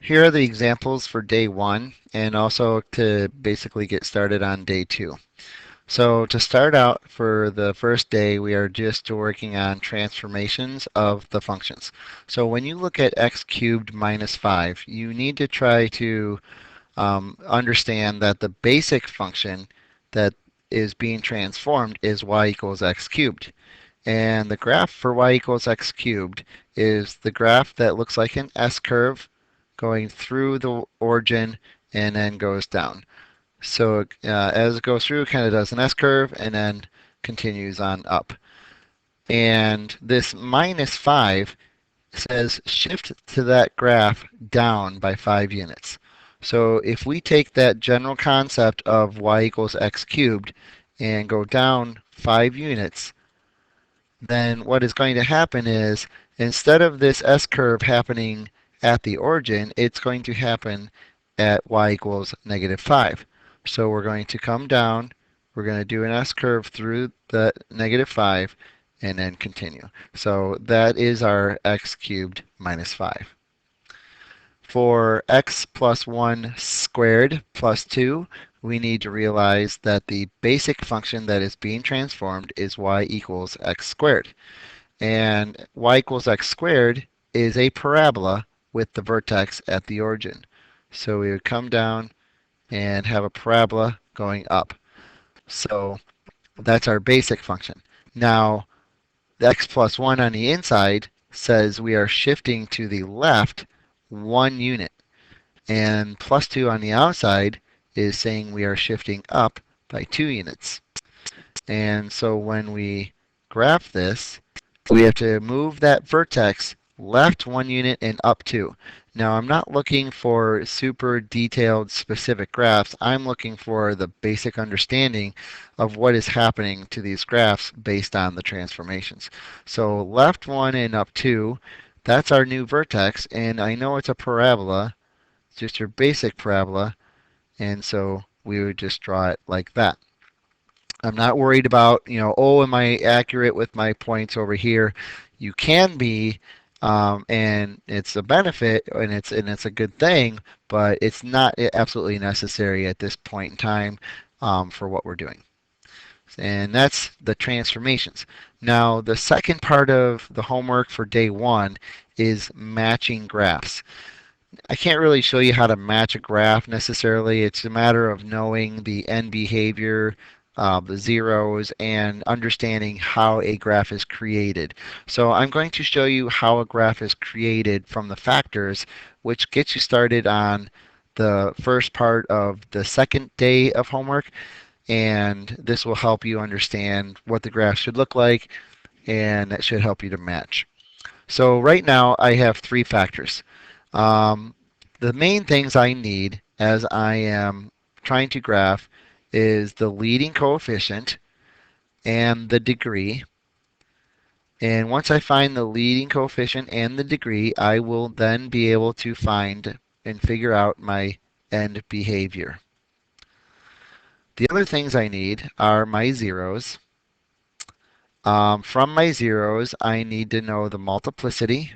Here are the examples for day 1 and also to basically get started on day 2. So to start out for the first day, we are just working on transformations of the functions. So when you look at x cubed minus 5, you need to try to understand that the basic function that is being transformed is y equals x cubed. And the graph for y equals x cubed is the graph that looks like an S-curve going through the origin and then goes down. So as it goes through, it kind of does an S-curve and then continues on up. And this minus 5 says shift to that graph down by 5 units. So if we take that general concept of y equals x cubed and go down 5 units, then what is going to happen is instead of this S-curve happening at the origin, it's going to happen at y equals negative 5. So we're going to come down, we're going to do an S-curve through the negative 5, and then continue. So that is our x cubed minus 5. For x plus 1 squared plus 2, we need to realize that the basic function that is being transformed is y equals x squared. And y equals x squared is a parabola with the vertex at the origin. So we would come down and have a parabola going up. So that's our basic function. Now, the x plus 1 on the inside says we are shifting to the left 1 unit. And plus 2 on the outside is saying we are shifting up by 2 units. And so when we graph this, we have to move that vertex left 1 unit and up 2. Now I'm not looking for super detailed specific graphs. I'm looking for the basic understanding of what is happening to these graphs based on the transformations. So left 1 and up 2, that's our new vertex, and I know it's a parabola, just your basic parabola, and so we would just draw it like that. I'm not worried about, oh, am I accurate with my points over here? You can be, and it's a benefit, and it's a good thing, but it's not absolutely necessary at this point in time for what we're doing. And that's the transformations. Now, the second part of the homework for day 1 is matching graphs. I can't really show you how to match a graph necessarily. It's a matter of knowing the end behavior, the zeros, and understanding how a graph is created. So I'm going to show you how a graph is created from the factors, which gets you started on the first part of the second day of homework. And this will help you understand what the graph should look like, and that should help you to match. So right now I have 3 factors. The main things I need as I am trying to graph is the leading coefficient and the degree. And once I find the leading coefficient and the degree, I will then be able to find and figure out my end behavior. The other things I need are my zeros. From my zeros, I need to know the multiplicity.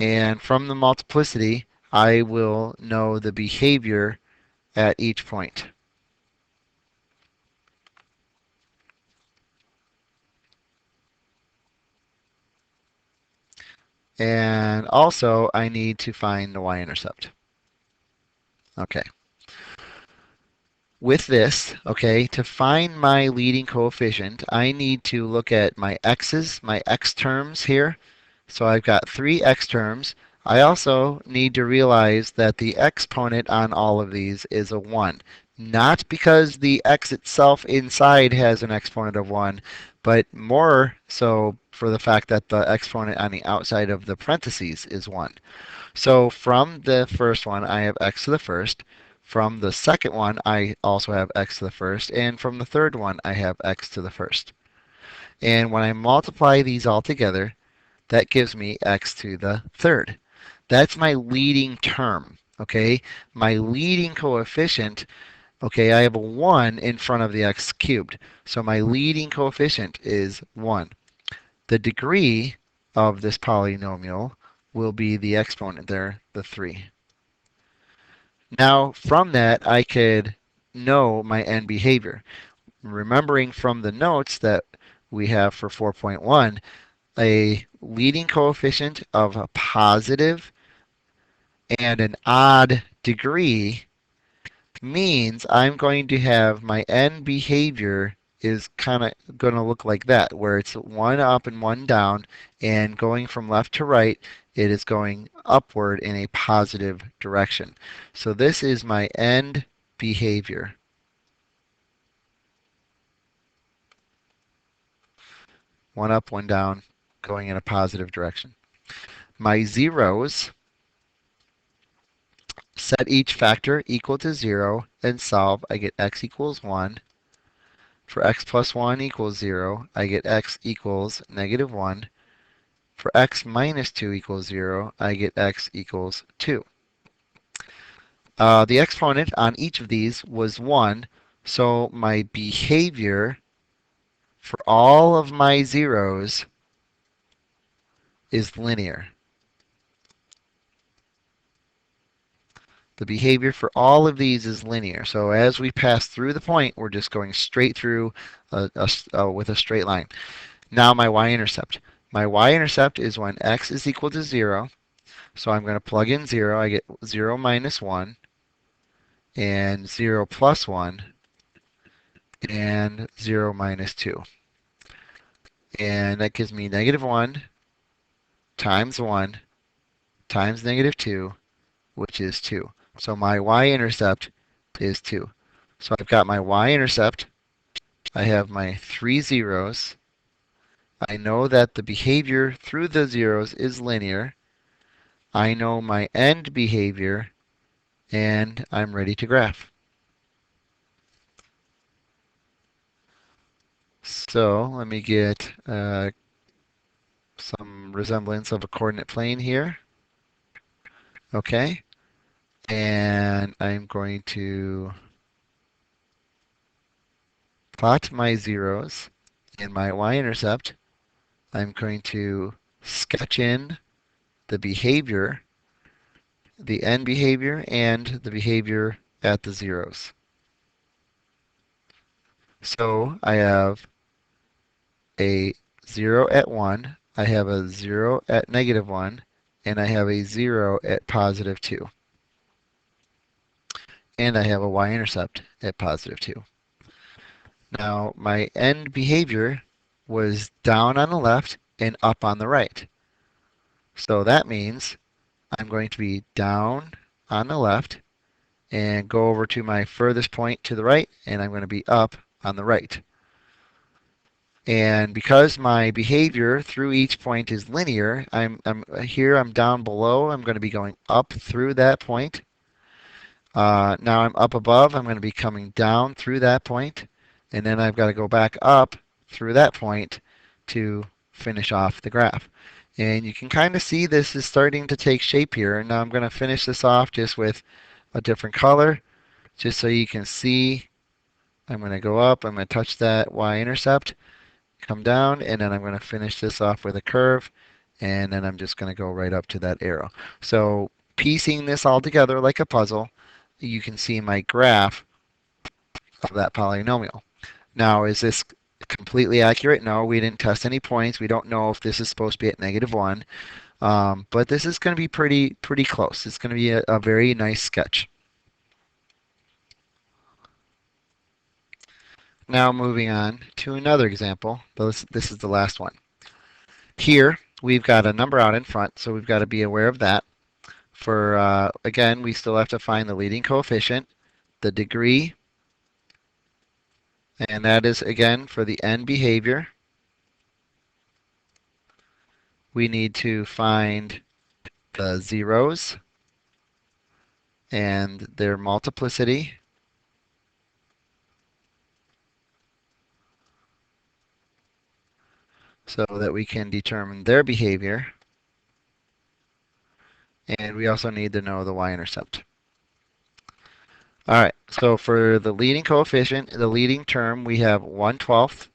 And from the multiplicity, I will know the behavior at each point. And also, I need to find the y-intercept. Okay. With this, okay, to find my leading coefficient, I need to look at my x's, my x terms here. So I've got 3 x terms. I also need to realize that the exponent on all of these is a 1. Not because the x itself inside has an exponent of 1, but more so for the fact that the exponent on the outside of the parentheses is 1. So from the first one, I have x to the first. From the second one, I also have x to the first. And from the third one, I have x to the first. And when I multiply these all together, that gives me x to the third. That's my leading term, okay? My leading coefficient, okay, I have a 1 in front of the x cubed. So my leading coefficient is 1. The degree of this polynomial will be the exponent there, the 3. Now, from that, I could know my end behavior. Remembering from the notes that we have for 4.1, a leading coefficient of a positive and an odd degree means I'm going to have my end behavior is kind of going to look like that, where it's one up and one down, and going from left to right, it is going upward in a positive direction. So this is my end behavior. One up, one down, going in a positive direction. My zeros, set each factor equal to 0 and solve. I get x equals 1. For x plus 1 equals 0, I get x equals negative 1. For x minus 2 equals 0, I get x equals 2. The exponent on each of these was 1, so my behavior for all of my zeros is linear. The behavior for all of these is linear. So as we pass through the point, we're just going straight through with a straight line. Now my y-intercept. My y-intercept is when x is equal to 0. So I'm going to plug in 0. I get 0 minus 1 and 0 plus 1 and 0 minus 2. And that gives me negative 1 times 1 times negative 2, which is 2. So my y-intercept is 2. So I've got my y-intercept. I have my 3 zeros. I know that the behavior through the zeros is linear. I know my end behavior, and I'm ready to graph. So let me get some resemblance of a coordinate plane here. Okay, and I'm going to plot my zeros and my y-intercept. I'm going to sketch in the behavior, the end behavior, and the behavior at the zeros. So I have a 0 at 1, I have a 0 at negative 1, and I have a 0 at positive 2. And I have a y-intercept at positive 2. Now, my end behavior was down on the left and up on the right. So that means I'm going to be down on the left and go over to my furthest point to the right, and I'm going to be up on the right. And because my behavior through each point is linear, I'm down below. I'm going to be going up through that point. Now I'm up above. I'm going to be coming down through that point, and then I've got to go back up through that point to finish off the graph. And you can kind of see this is starting to take shape here. Now I'm going to finish this off just with a different color, just so you can see. I'm going to go up. I'm going to touch that y-intercept, come down, and then I'm going to finish this off with a curve, and then I'm just going to go right up to that arrow. So piecing this all together like a puzzle, you can see my graph of that polynomial. Now, is this completely accurate? No, we didn't test any points. We don't know if this is supposed to be at negative 1, but this is going to be pretty close. It's going to be a very nice sketch. Now moving on to another example. This is the last one. Here, we've got a number out in front, so we've got to be aware of that. For, again, we still have to find the leading coefficient, the degree, and that is, again, for the end behavior. We need to find the zeros and their multiplicity. So that we can determine their behavior. And we also need to know the y-intercept. All right, so for the leading coefficient, the leading term, we have 1/12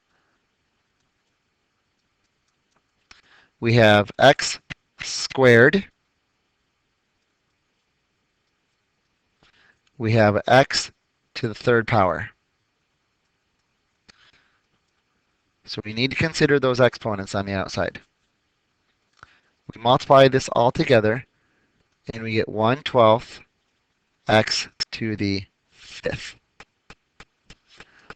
we have x squared. We have x to the third power. So we need to consider those exponents on the outside. We multiply this all together, and we get 1/12 x to the fifth.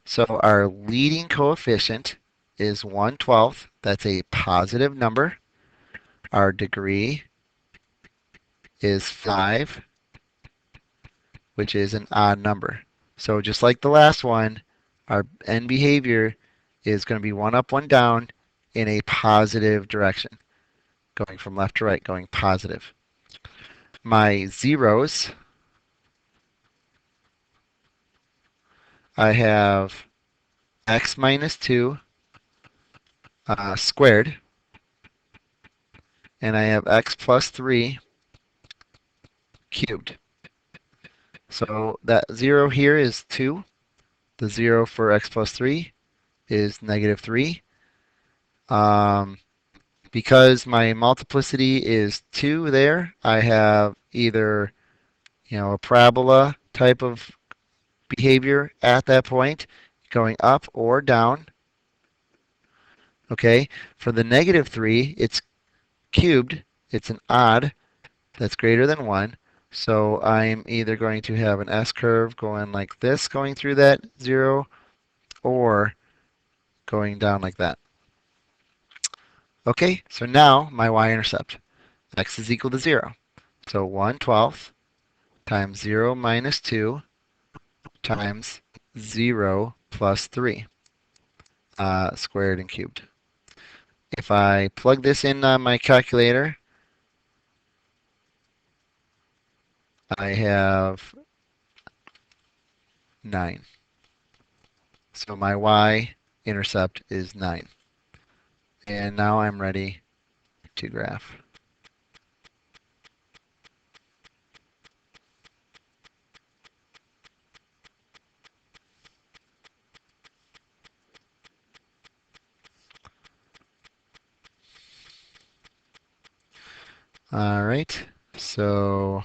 So our leading coefficient is 1/12. That's a positive number. Our degree is 5, which is an odd number. So just like the last one, our end behavior is going to be one up, one down in a positive direction, going from left to right, going positive. My zeros, I have x minus 2 squared, and I have x plus 3 cubed. So that 0 here is 2. The 0 for x plus 3 is negative 3. Because my multiplicity is 2 there, I have either a parabola type of behavior at that point, going up or down. Okay, for the negative 3, it's cubed. It's an odd that's greater than 1. So I'm either going to have an S-curve going like this, going through that 0, or going down like that. Okay, so now my y-intercept. X is equal to 0. So 1/12 times 0 minus 2 times 0 plus 3 squared and cubed. If I plug this in on my calculator, I have 9. So my y-intercept is 9. And now I'm ready to graph. All right, so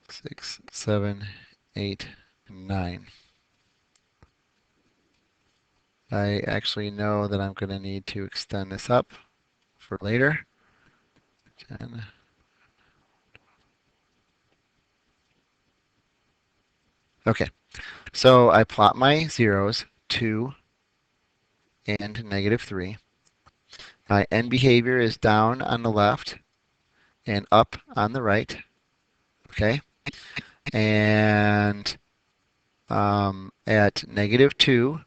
six, 7, 8, 9. I actually know that I'm going to need to extend this up for later. 10. Okay, so I plot my zeros, 2 and negative 3. My end behavior is down on the left and up on the right. Okay, and at negative 2,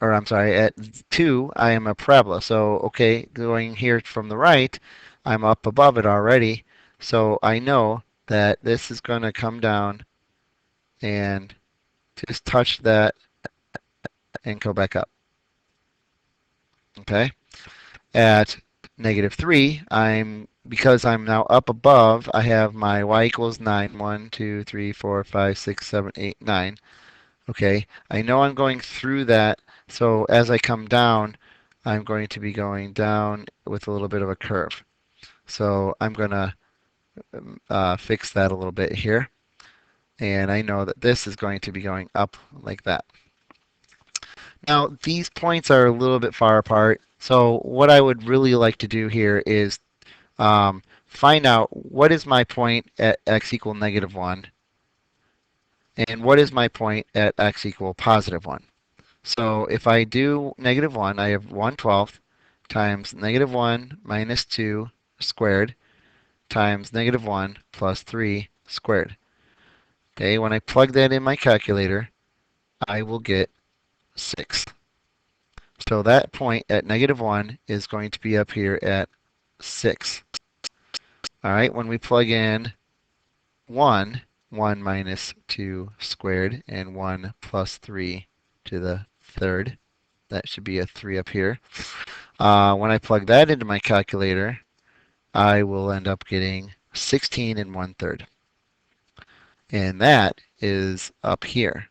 or I'm sorry, at 2, I am a parabola. So, okay, going here from the right, I'm up above it already. So I know that this is going to come down and just touch that and go back up. Okay? At negative 3, because I'm now up above, I have my y equals 9. 1, 2, 3, 4, 5, 6, 7, 8, 9. Okay, I know I'm going through that, so as I come down, I'm going to be going down with a little bit of a curve. So I'm going to fix that a little bit here. And I know that this is going to be going up like that. Now, these points are a little bit far apart. So what I would really like to do here is find out what is my point at x equal negative 1 and what is my point at x equal positive 1. So if I do negative 1, I have 1/12 times negative 1 minus 2 squared times negative 1 plus 3 squared. Okay, when I plug that in my calculator, I will get 6. So that point at negative 1 is going to be up here at 6. All right, when we plug in 1, 1 minus 2 squared, and 1 plus 3 to the third, that should be a 3 up here. When I plug that into my calculator, I will end up getting 16 and 1/3. And that is up here.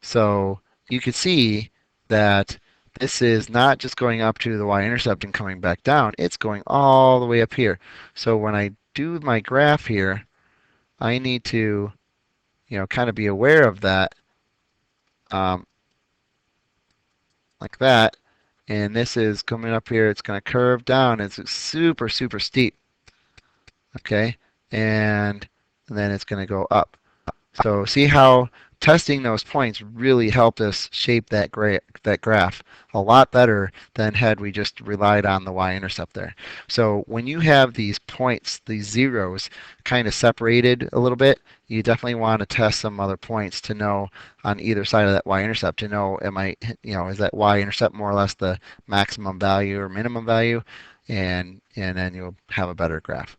So you can see that this is not just going up to the y-intercept and coming back down. It's going all the way up here. So when I do my graph here, I need to, kind of be aware of that, um, like that. And this is coming up here. It's going to curve down. It's super, super steep. Okay, and then it's going to go up. So see how testing those points really helped us shape that graph a lot better than had we just relied on the y-intercept there. So when you have these points, these zeros, kind of separated a little bit, you definitely want to test some other points to know on either side of that y-intercept to know is that y-intercept more or less the maximum value or minimum value, and then you'll have a better graph.